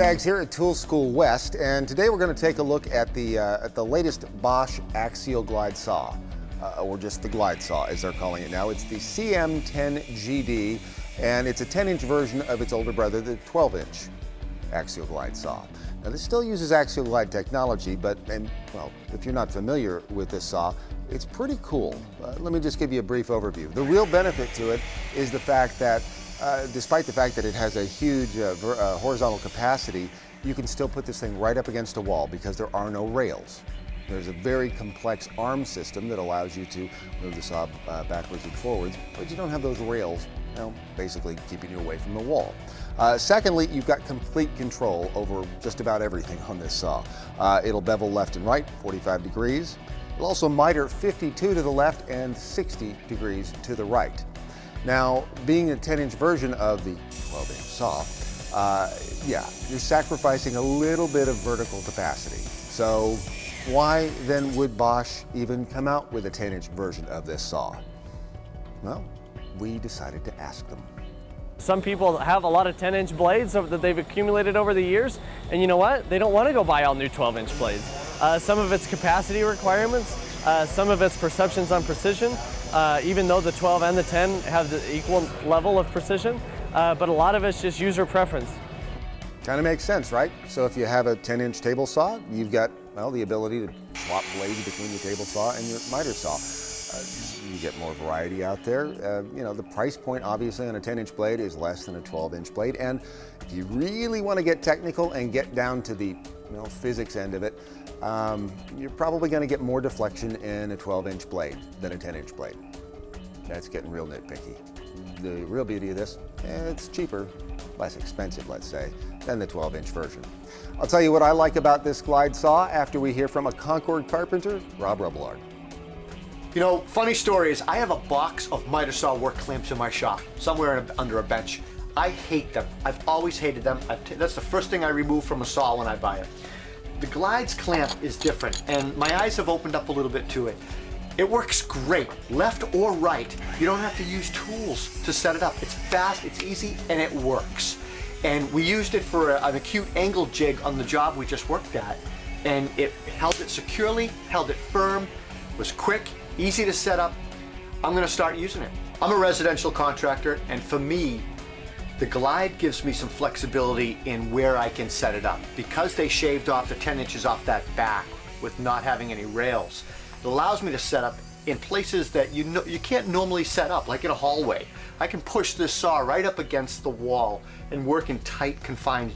Staggs here at Tool School West, and today we're going to take a look at the latest Bosch axial glide saw, or just the glide saw as they're calling it now. It's the CM10GD, and it's a 10-inch version of its older brother, the 12-inch axial glide saw. Now this still uses axial glide technology, but well, if you're not familiar with this saw, it's pretty cool. Let me just give you a brief overview. The real benefit to it is the fact that despite the fact that it has a huge horizontal capacity, you can still put this thing right up against a wall because there are no rails. There's a very complex arm system that allows you to move the saw backwards and forwards, but you don't have those rails, basically keeping you away from the wall. Secondly, you've got complete control over just about everything on this saw. It'll bevel left and right, 45 degrees. It'll also miter 52 to the left and 60 degrees to the right. Now, being a 10-inch version of the 12-inch saw, yeah, you're sacrificing a little bit of vertical capacity. So why then would Bosch even come out with a 10-inch version of this saw? Well, we decided to ask them. Some people have a lot of 10-inch blades that they've accumulated over the years, and you know what? They don't want to go buy all new 12-inch blades. Some of it's capacity requirements, some of it's perceptions on precision, even though the 12 and the 10 have the equal level of precision, but a lot of it's just user preference. Kind of makes sense, right? So if you have a 10-inch table saw, you've got, well, the ability to swap blades between your table saw and your miter saw. You get more variety out there. You know, the price point obviously on a 10-inch blade is less than a 12-inch blade, and if you really want to get technical and get down to the physics end of it, you're probably going to get more deflection in a 12-inch blade than a 10-inch blade. That's getting real nitpicky. The real beauty of this, it's cheaper, less expensive, let's say, than the 12-inch version. I'll tell you what I like about this glide saw after we hear from a Concord carpenter, Rob Robillard. You know, funny story is I have a box of miter saw work clamps in my shop, somewhere under a bench. I hate them. I've always hated them. That's the first thing I remove from a saw when I buy it. The Glide's clamp is different, and my eyes have opened up a little bit to it. It works great, left or right. You don't have to use tools to set it up. It's fast, it's easy, and it works. And we used it for an acute angle jig on the job we just worked at, and it held it securely, held it firm, was quick, easy to set up. I'm gonna start using it. I'm a residential contractor, and for me, the Glide gives me some flexibility in where I can set it up. Because they shaved off the 10 inches off that back with not having any rails, it allows me to set up in places that you can't normally set up, like in a hallway. I can push this saw right up against the wall and work in tight, confined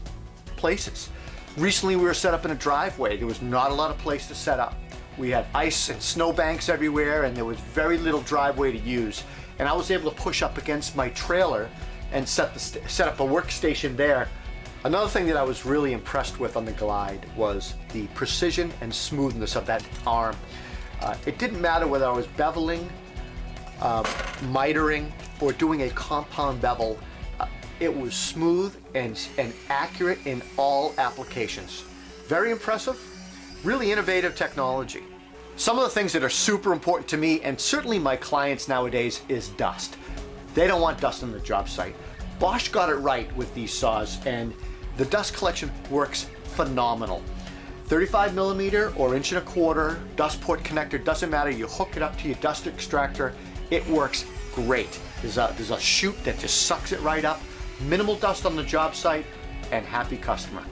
places. Recently, we were set up in a driveway. There was not a lot of place to set up. We had ice and snow banks everywhere, and there was very little driveway to use. And I was able to push up against my trailer and set up a workstation there. Another thing that I was really impressed with on the Glide was the precision and smoothness of that arm. It didn't matter whether I was beveling, mitering, or doing a compound bevel. It was smooth and accurate in all applications. Very impressive, really innovative technology. Some of the things that are super important to me, and certainly my clients nowadays, is dust. They don't want dust on the job site. Bosch got it right with these saws, and the dust collection works phenomenal. 35 millimeter or 1.25 inch dust port connector, doesn't matter. You hook it up to your dust extractor, it works great. There's a chute that just sucks it right up. Minimal dust on the job site, and happy customer.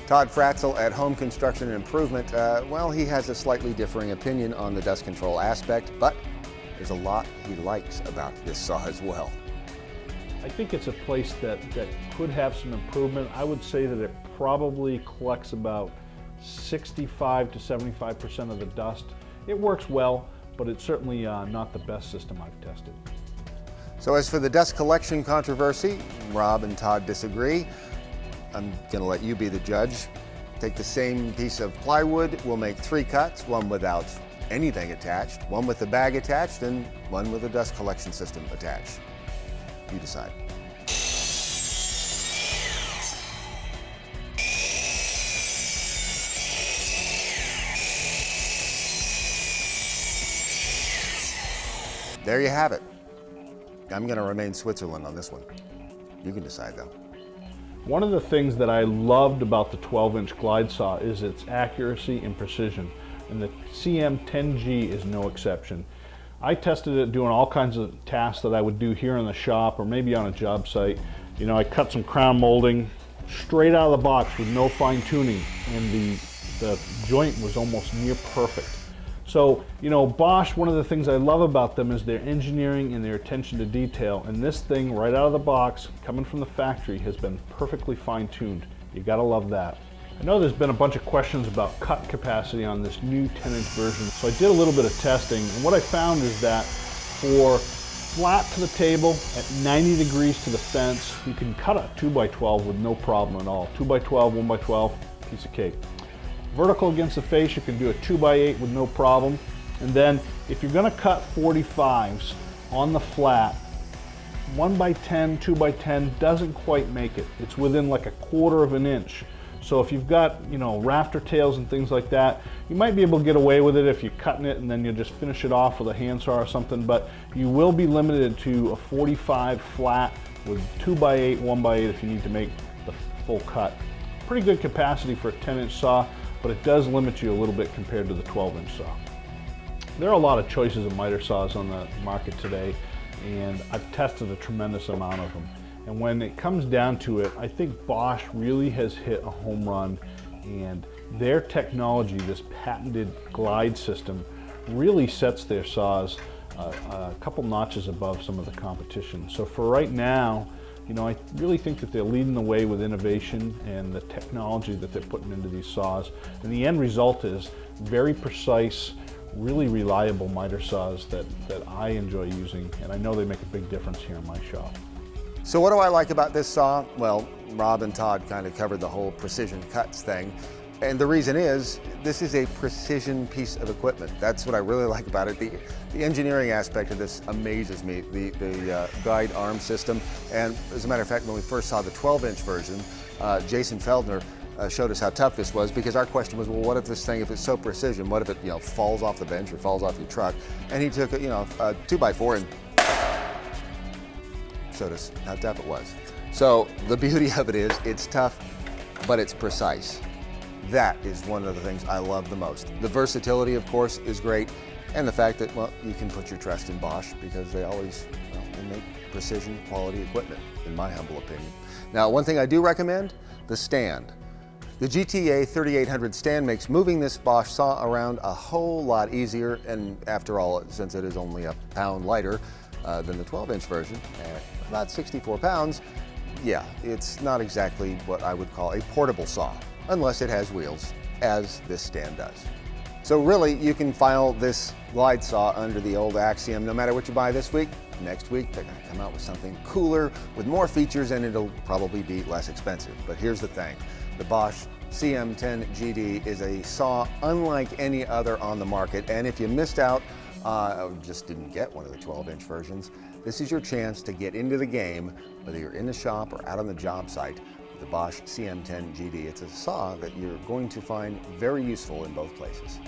Todd Fratzel at Home Construction and Improvement, well, he has a slightly differing opinion on the dust control aspect, but there's a lot he likes about this saw as well. I think it's a place that could have some improvement. I would say that it probably collects about 65 to 75% of the dust. It works well, but it's certainly not the best system I've tested. So as for the dust collection controversy, Rob and Todd disagree. I'm gonna let you be the judge. Take the same piece of plywood, we'll make 3 cuts, one without anything attached, one with the bag attached, and one with a dust collection system attached. You decide. There you have it. I'm going to remain Switzerland on this one. You can decide though. One of the things that I loved about the 12-inch glide saw is its accuracy and precision, and the CM10G is no exception. I tested it doing all kinds of tasks that I would do here in the shop or maybe on a job site. You know, I cut some crown molding straight out of the box with no fine tuning, and the joint was almost near perfect. So, you know, Bosch, one of the things I love about them is their engineering and their attention to detail, and this thing right out of the box, coming from the factory, has been perfectly fine-tuned. You gotta love that. I know there's been a bunch of questions about cut capacity on this new 10-inch version, so I did a little bit of testing, and what I found is that for flat to the table at 90 degrees to the fence, you can cut a 2x12 with no problem at all. 2x12, 1x12, piece of cake. Vertical against the face, you can do a 2x8 with no problem. And then if you're gonna cut 45s on the flat, 1x10, 2x10 doesn't quite make it. It's within like 1/4 of an inch. So if you've got, you know, rafter tails and things like that, you might be able to get away with it if you're cutting it and then you just finish it off with a handsaw or something, but you will be limited to a 45 flat with 2x8, 1x8 if you need to make the full cut. Pretty good capacity for a 10-inch saw, but it does limit you a little bit compared to the 12-inch saw. There are a lot of choices of miter saws on the market today, and I've tested a tremendous amount of them. And when it comes down to it, I think Bosch really has hit a home run, and their technology, this patented glide system, really sets their saws a couple notches above some of the competition. So for right now, you know, I really think that they're leading the way with innovation and the technology that they're putting into these saws. And the end result is very precise, really reliable miter saws that I enjoy using, and I know they make a big difference here in my shop. So what do I like about this saw? Well, Rob and Todd kind of covered the whole precision cuts thing. And the reason is, this is a precision piece of equipment. That's what I really like about it. The engineering aspect of this amazes me, the guide arm system. And as a matter of fact, when we first saw the 12-inch version, Jason Feldner showed us how tough this was, because our question was, well, what if this thing, if it's so precision, what if it, you know, falls off the bench or falls off your truck? And he took, you know, a 2x4 and showed us how tough it was. So the beauty of it is, it's tough, but it's precise. That is one of the things I love the most. The versatility, of course, is great, and the fact that, well, you can put your trust in Bosch because they always, well, they make precision quality equipment, in my humble opinion. Now, one thing I do recommend, the stand. The GTA 3800 stand makes moving this Bosch saw around a whole lot easier, and after all, since it is only a pound lighter than the 12-inch version, at about 64 pounds, yeah, it's not exactly what I would call a portable saw, unless it has wheels, as this stand does. So really, you can file this glide saw under the old Axiom no matter what you buy this week. Next week, they're gonna come out with something cooler, with more features, and it'll probably be less expensive. But here's the thing, the Bosch CM10GD is a saw unlike any other on the market, and if you missed out, or just didn't get one of the 12-inch versions, this is your chance to get into the game, whether you're in the shop or out on the job site. The Bosch CM10GD. It's a saw that you're going to find very useful in both places.